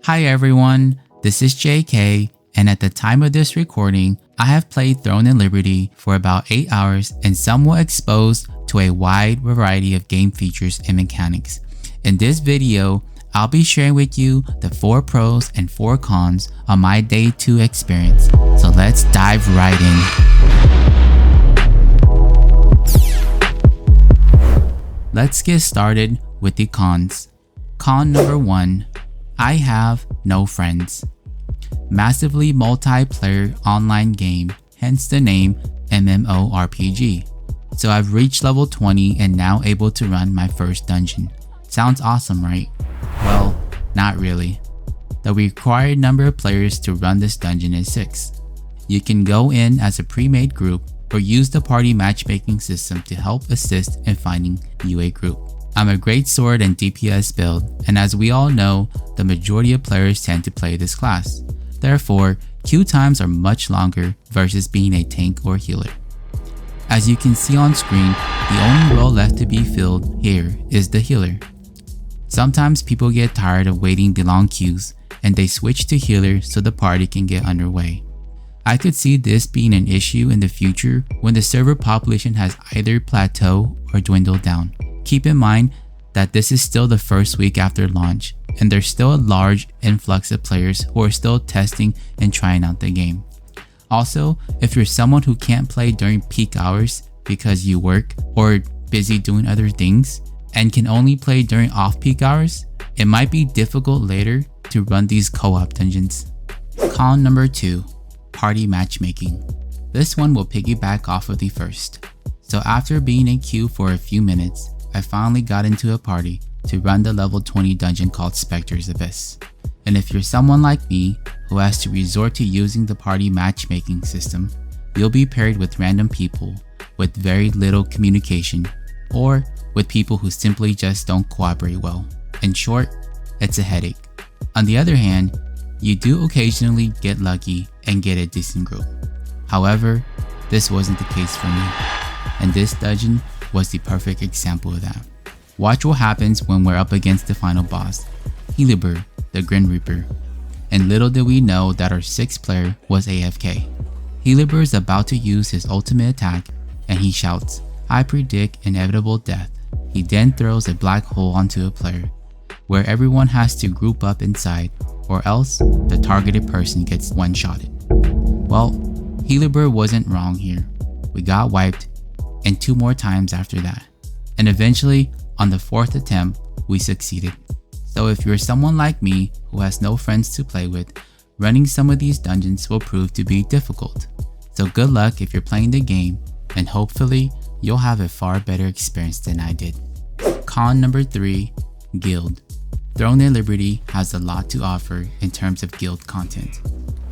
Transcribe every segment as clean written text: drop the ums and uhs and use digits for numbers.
Hi everyone, this is Jkay, and at the time of this recording, I have played Throne and Liberty for about 8 hours and somewhat exposed to a wide variety of game features and mechanics. In this video, I'll be sharing with you the 4 pros and 4 cons on my day 2 experience. So let's dive right in. Let's get started with the cons. Con number 1. I have no friends. Massively multiplayer online game, hence the name MMORPG. So I've reached level 20 and now able to run my first dungeon. Sounds awesome, right? Well, not really. The required number of players to run this dungeon is 6. You can go in as a pre-made group or use the party matchmaking system to help assist in finding you a group. I'm a great sword and DPS build, and as we all know, the majority of players tend to play this class. Therefore, queue times are much longer versus being a tank or healer. As you can see on screen, the only role left to be filled here is the healer. Sometimes people get tired of waiting the long queues and they switch to healer so the party can get underway. I could see this being an issue in the future when the server population has either plateaued or dwindled down. Keep in mind that this is still the first week after launch and there's still a large influx of players who are still testing and trying out the game. Also, if you're someone who can't play during peak hours because you work or busy doing other things and can only play during off-peak hours, it might be difficult later to run these co-op dungeons. Con number 2. Party matchmaking. This one will piggyback off of the first. So after being in queue for a few minutes, I finally got into a party to run the level 20 dungeon called Spectre's Abyss. And if you're someone like me who has to resort to using the party matchmaking system, you'll be paired with random people with very little communication or with people who simply just don't cooperate well. In short, it's a headache. On the other hand, you do occasionally get lucky and get a decent group. However, this wasn't the case for me, and this dungeon was the perfect example of that. Watch what happens when we're up against the final boss, Healer, the Grim Reaper. And little did we know that our 6th player was AFK. Healer is about to use his ultimate attack and he shouts, "I predict inevitable death." He then throws a black hole onto a player, where everyone has to group up inside or else the targeted person gets one-shotted. Well, Healer wasn't wrong here. We got wiped and 2 more times after that. And eventually, on the 4th attempt, we succeeded. So if you're someone like me who has no friends to play with, running some of these dungeons will prove to be difficult. So good luck if you're playing the game, and hopefully you'll have a far better experience than I did. Con number 3, Guild. Throne and Liberty has a lot to offer in terms of guild content.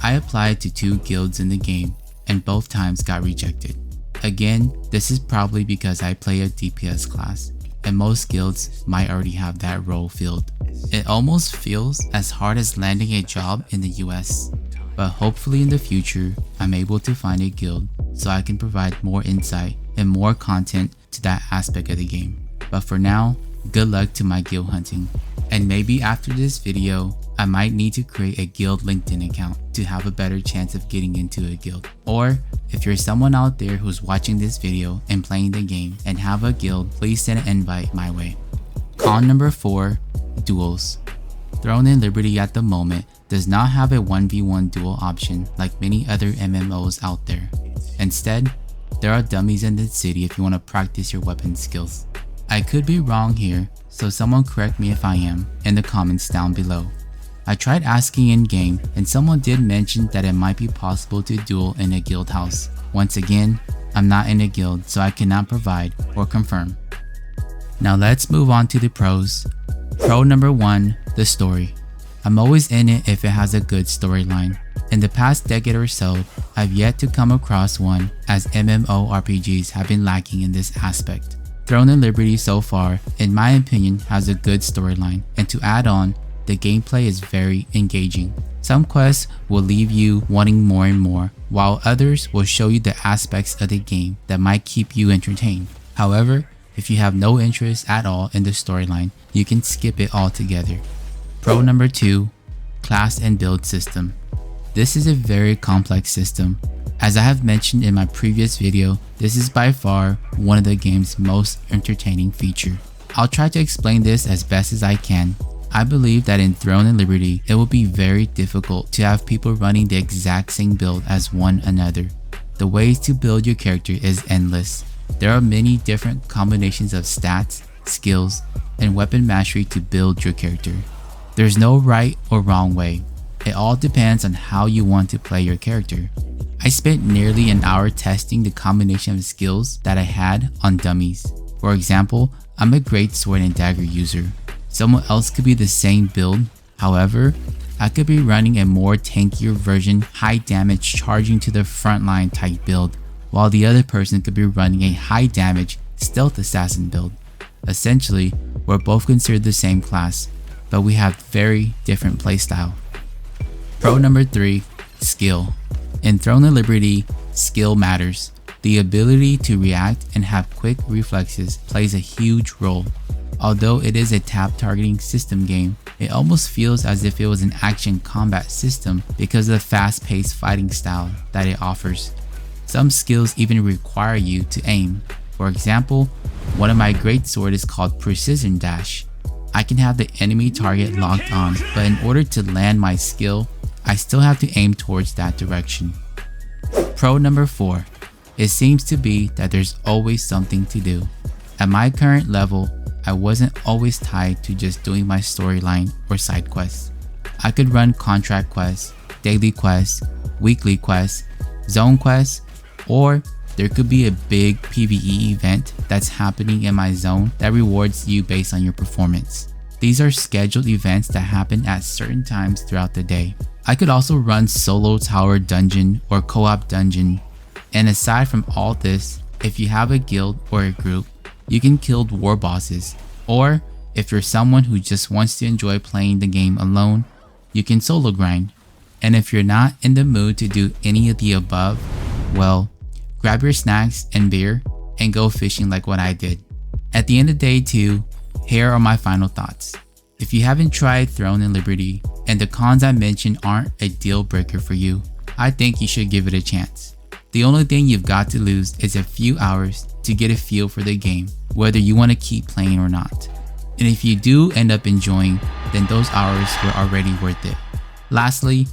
I applied to 2 guilds in the game and both times got rejected. Again, this is probably because I play a DPS class and most guilds might already have that role filled. It almost feels as hard as landing a job in the US, but hopefully in the future I'm able to find a guild so I can provide more insight and more content to that aspect of the game. But for now, good luck to my guild hunting. And maybe after this video, I might need to create a guild LinkedIn account to have a better chance of getting into a guild. Or if you're someone out there who's watching this video and playing the game and have a guild, please send an invite my way. Con number 4, Duels. Throne and Liberty at the moment does not have a 1v1 duel option like many other MMOs out there. Instead, there are dummies in the city if you want to practice your weapon skills. I could be wrong here, so someone correct me if I am in the comments down below. I tried asking in game and someone did mention that it might be possible to duel in a guild house. Once again, I'm not in a guild so I cannot provide or confirm. Now let's move on to the pros. Pro number 1, the story. I'm always in it if it has a good storyline. In the past decade or so, I've yet to come across one as MMORPGs have been lacking in this aspect. Throne and Liberty so far, in my opinion, has a good storyline, and to add on, the gameplay is very engaging. Some quests will leave you wanting more and more, while others will show you the aspects of the game that might keep you entertained. However, if you have no interest at all in the storyline, you can skip it altogether. Pro number 2, class and build system. This is a very complex system. As I have mentioned in my previous video, this is by far one of the game's most entertaining feature. I'll try to explain this as best as I can. I believe that in Throne and Liberty, it will be very difficult to have people running the exact same build as one another. The ways to build your character is endless. There are many different combinations of stats, skills, and weapon mastery to build your character. There's no right or wrong way. It all depends on how you want to play your character. I spent nearly an hour testing the combination of skills that I had on dummies. For example, I'm a great sword and dagger user. Someone else could be the same build. However, I could be running a more tankier version, high damage charging to the frontline type build, while the other person could be running a high damage stealth assassin build. Essentially, we're both considered the same class, but we have very different playstyle. Pro number 3, skill. In Throne of Liberty, skill matters. The ability to react and have quick reflexes plays a huge role. Although it is a tap targeting system game, it almost feels as if it was an action combat system because of the fast-paced fighting style that it offers. Some skills even require you to aim. For example, one of my great sword is called Precision Dash. I can have the enemy target locked on, but in order to land my skill, I still have to aim towards that direction. Pro number 4. It seems to be that there's always something to do. At my current level, I wasn't always tied to just doing my storyline or side quests. I could run contract quests, daily quests, weekly quests, zone quests, or there could be a big PvE event that's happening in my zone that rewards you based on your performance. These are scheduled events that happen at certain times throughout the day. I could also run solo tower dungeon or co-op dungeon. And aside from all this, if you have a guild or a group, you can kill war bosses. Or if you're someone who just wants to enjoy playing the game alone, you can solo grind. And if you're not in the mood to do any of the above, well, grab your snacks and beer and go fishing like what I did. At the end of day 2, here are my final thoughts. If you haven't tried Throne and Liberty and the cons I mentioned aren't a deal breaker for you, I think you should give it a chance. The only thing you've got to lose is a few hours to get a feel for the game, whether you want to keep playing or not. And if you do end up enjoying, then those hours were already worth it. Lastly,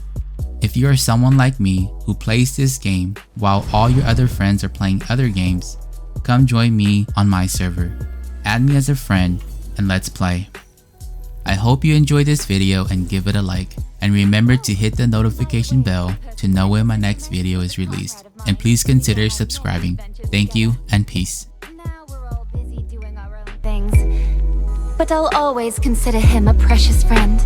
if you are someone like me who plays this game while all your other friends are playing other games, come join me on my server. Add me as a friend and let's play. I hope you enjoyed this video and give it a like. And remember to hit the notification bell to know when my next video is released. And please consider subscribing. Thank you and peace. Now we're all busy doing our own things, but I'll always consider him a precious friend.